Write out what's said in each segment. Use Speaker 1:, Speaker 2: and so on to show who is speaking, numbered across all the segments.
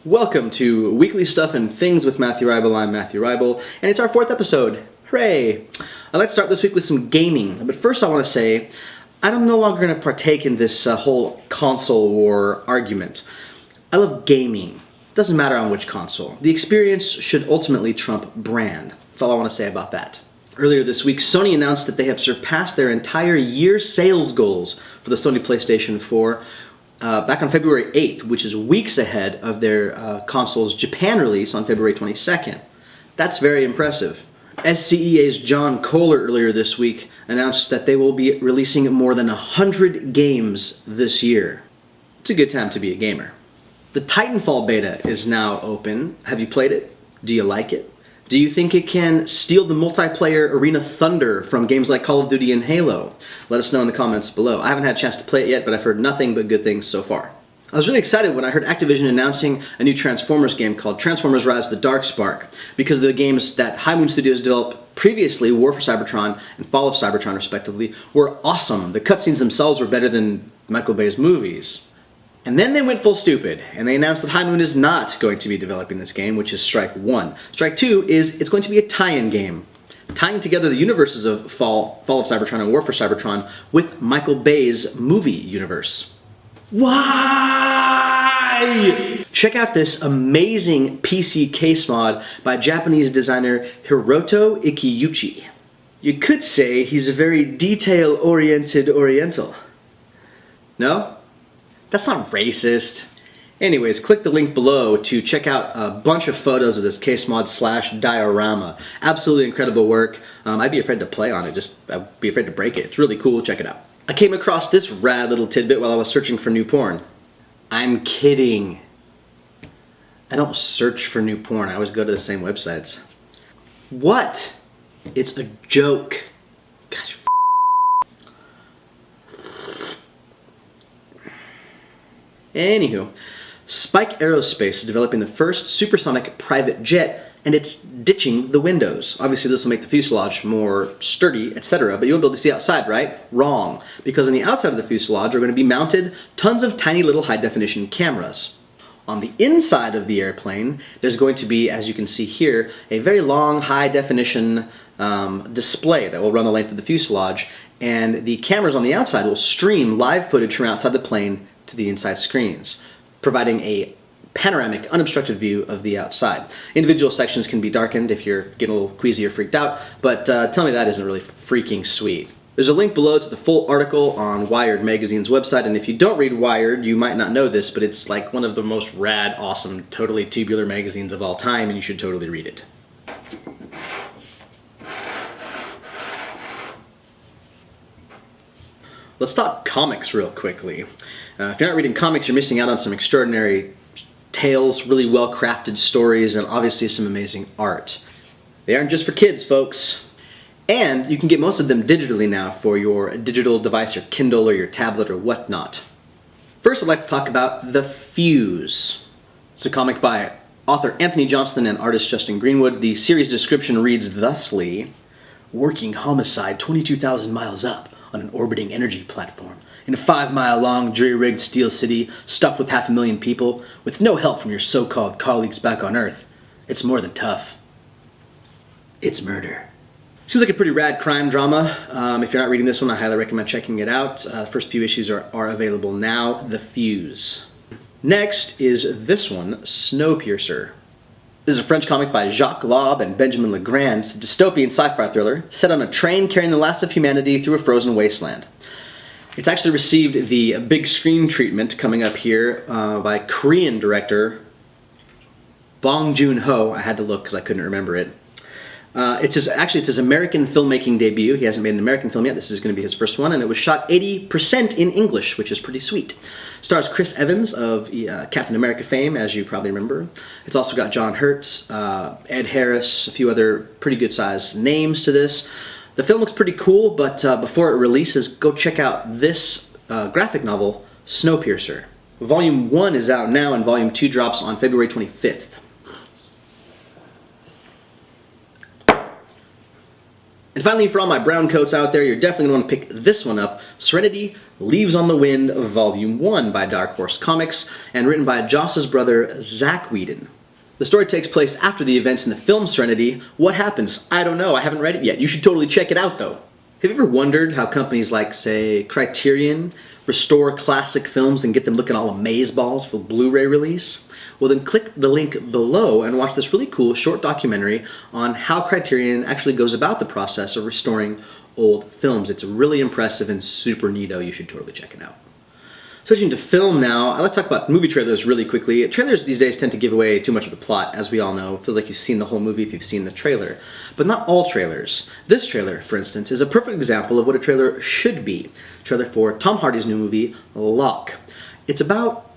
Speaker 1: Welcome to Weekly Stuff and Things with Mathew Ruybal. I'm Mathew Ruybal, and it's our 4th episode. Hooray! I'd like to start this week with some gaming, but first I want to say I'm no longer going to partake in this whole console war argument. I love gaming. Doesn't matter on which console. The experience should ultimately trump brand. That's all I want to say about that. Earlier this week, Sony announced that they have surpassed their entire year sales goals for the Sony PlayStation 4 back on February 8th, which is weeks ahead of their console's Japan release on February 22nd. That's very impressive. SCEA's John Kohler earlier this week announced that they will be releasing more than 100 games this year. It's a good time to be a gamer. The Titanfall beta is now open. Have you played it? Do you like it? Do you think it can steal the multiplayer arena thunder from games like Call of Duty and Halo? Let us know in the comments below. I haven't had a chance to play it yet, but I've heard nothing but good things so far. I was really excited when I heard Activision announcing a new Transformers game called Transformers Rise of the Darkspark, because the games that High Moon Studios developed previously, War for Cybertron and Fall of Cybertron respectively, were awesome. The cutscenes themselves were better than Michael Bay's movies. And then they went full stupid, and they announced that High Moon is not going to be developing this game, which is Strike 1. Strike 2 is it's going to be a tie-in game, tying together the universes of Fall of Cybertron and War for Cybertron with Michael Bay's movie universe. Why? Check out this amazing PC case mod by Japanese designer Hiroto Ikeuchi. You could say he's a very detail-oriented Oriental. No? That's not racist. Anyways, click the link below to check out a bunch of photos of this case mod / diorama. Absolutely incredible work. I'd be afraid to play on it, I'd be afraid to break it. It's really cool, check it out. I came across this rad little tidbit while I was searching for new porn. I'm kidding. I don't search for new porn, I always go to the same websites. What? It's a joke. Gosh. Anywho, Spike Aerospace is developing the first supersonic private jet, and it's ditching the windows. Obviously this will make the fuselage more sturdy, etc., but you won't be able to see outside, right? Wrong. Because on the outside of the fuselage are going to be mounted tons of tiny little high-definition cameras. On the inside of the airplane, there's going to be, as you can see here, a very long high-definition display that will run the length of the fuselage, and the cameras on the outside will stream live footage from outside the plane to the inside screens, providing a panoramic, unobstructed view of the outside. Individual sections can be darkened if you're getting a little queasy or freaked out, but tell me that isn't really freaking sweet. There's a link below to the full article on Wired magazine's website, and if you don't read Wired, you might not know this, but it's like one of the most rad, awesome, totally tubular magazines of all time, and you should totally read it. Let's talk comics real quickly. If you're not reading comics, you're missing out on some extraordinary tales, really well-crafted stories, and obviously some amazing art. They aren't just for kids, folks. And you can get most of them digitally now for your digital device, your Kindle or your tablet or whatnot. First, I'd like to talk about The Fuse. It's a comic by author Anthony Johnston and artist Justin Greenwood. The series description reads thusly: working homicide 22,000 miles up on an orbiting energy platform, in a 5-mile-long, jury-rigged steel city stuffed with 500,000 people, with no help from your so-called colleagues back on Earth. It's more than tough. It's murder. Seems like a pretty rad crime drama. If you're not reading this one, I highly recommend checking it out. The first few issues are available now. The Fuse. Next is this one, Snowpiercer. This is a French comic by Jacques Laube and Benjamin Legrand. It's a dystopian sci-fi thriller set on a train carrying the last of humanity through a frozen wasteland. It's actually received the big screen treatment coming up here by Korean director Bong Joon-ho. I had to look because I couldn't remember it. It's his American filmmaking debut. He hasn't made an American film yet. This is going to be his first one, and it was shot 80% in English, which is pretty sweet. Stars Chris Evans of Captain America fame, as you probably remember. It's also got John Hurt, Ed Harris, a few other pretty good-sized names to this. The film looks pretty cool, but before it releases, go check out this graphic novel, Snowpiercer. Volume 1 is out now, and Volume 2 drops on February 25th. And finally, for all my brown coats out there, you're definitely going to want to pick this one up, Serenity Leaves on the Wind, Volume 1 by Dark Horse Comics, and written by Joss's brother, Zach Whedon. The story takes place after the events in the film Serenity. What happens? I don't know. I haven't read it yet. You should totally check it out, though. Have you ever wondered how companies like, say, Criterion restore classic films and get them looking all amazeballs for Blu-ray release? Well, then click the link below and watch this really cool short documentary on how Criterion actually goes about the process of restoring old films. It's really impressive and super neato. You should totally check it out. Switching to film now, I'd like to talk about movie trailers really quickly. Trailers these days tend to give away too much of the plot, as we all know. It feels like you've seen the whole movie if you've seen the trailer. But not all trailers. This trailer, for instance, is a perfect example of what a trailer should be. Trailer for Tom Hardy's new movie, Locke. It's about...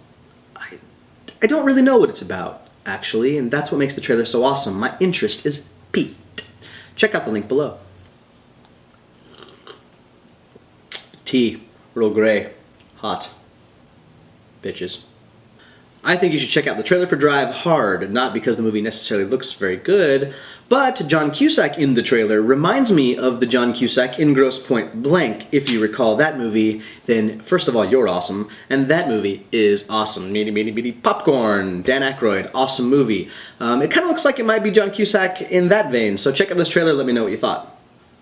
Speaker 1: I don't really know what it's about, actually, and that's what makes the trailer so awesome. My interest is piqued. Check out the link below. Tea. Earl Grey. Hot. Bitches. I think you should check out the trailer for Drive Hard, not because the movie necessarily looks very good, but John Cusack in the trailer reminds me of the John Cusack in Grosse Point Blank. If you recall that movie, then first of all, you're awesome, and that movie is awesome. Meaty, meaty, meaty popcorn. Dan Aykroyd, awesome movie. It kind of looks like it might be John Cusack in that vein, so check out this trailer, let me know what you thought.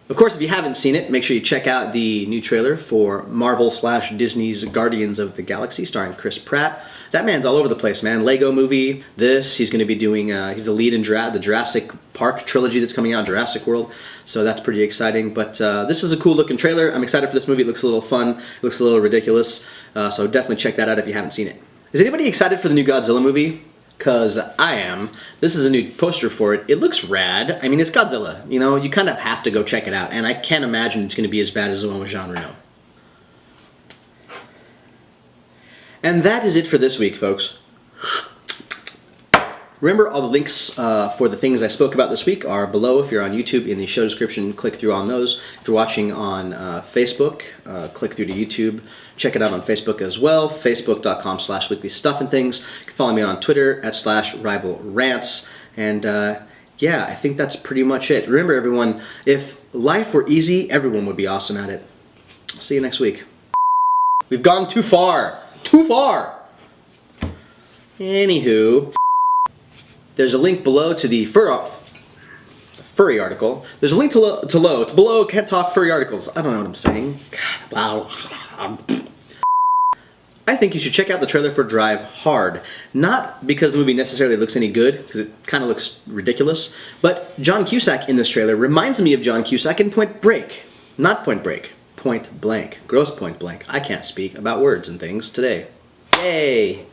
Speaker 1: Of course, if you haven't seen it, make sure you check out the new trailer for Marvel/Disney's Guardians of the Galaxy, starring Chris Pratt. That man's all over the place, man. Lego movie, this, he's going to be doing, he's the lead in the Jurassic Park trilogy that's coming out, Jurassic World, so that's pretty exciting. But this is a cool looking trailer. I'm excited for this movie. It looks a little fun, it looks a little ridiculous, so definitely check that out if you haven't seen it. Is anybody excited for the new Godzilla movie? Because I am. This is a new poster for it. It looks rad. I mean, it's Godzilla. You know, you kind of have to go check it out. And I can't imagine it's going to be as bad as the one with Jean Reno. And that is it for this week, folks. Remember, all the links for the things I spoke about this week are below. If you're on YouTube, in the show description, click through on those. If you're watching on Facebook, click through to YouTube. Check it out on Facebook as well, facebook.com/weeklystuffandthings. You can follow me on Twitter @RuybalRants. And yeah, I think that's pretty much it. Remember, everyone, if life were easy, everyone would be awesome at it. I'll see you next week. We've gone too far. Too far! Anywho, there's a link below to the furry article. There's a link to below Can't Talk Furry Articles. I don't know what I'm saying. God, I think you should check out the trailer for Drive Hard. Not because the movie necessarily looks any good, because it kind of looks ridiculous, but John Cusack in this trailer reminds me of John Cusack in Point Break. Not Point Break. Point Blank. Grosse Point Blank. I can't speak about words and things today. Yay!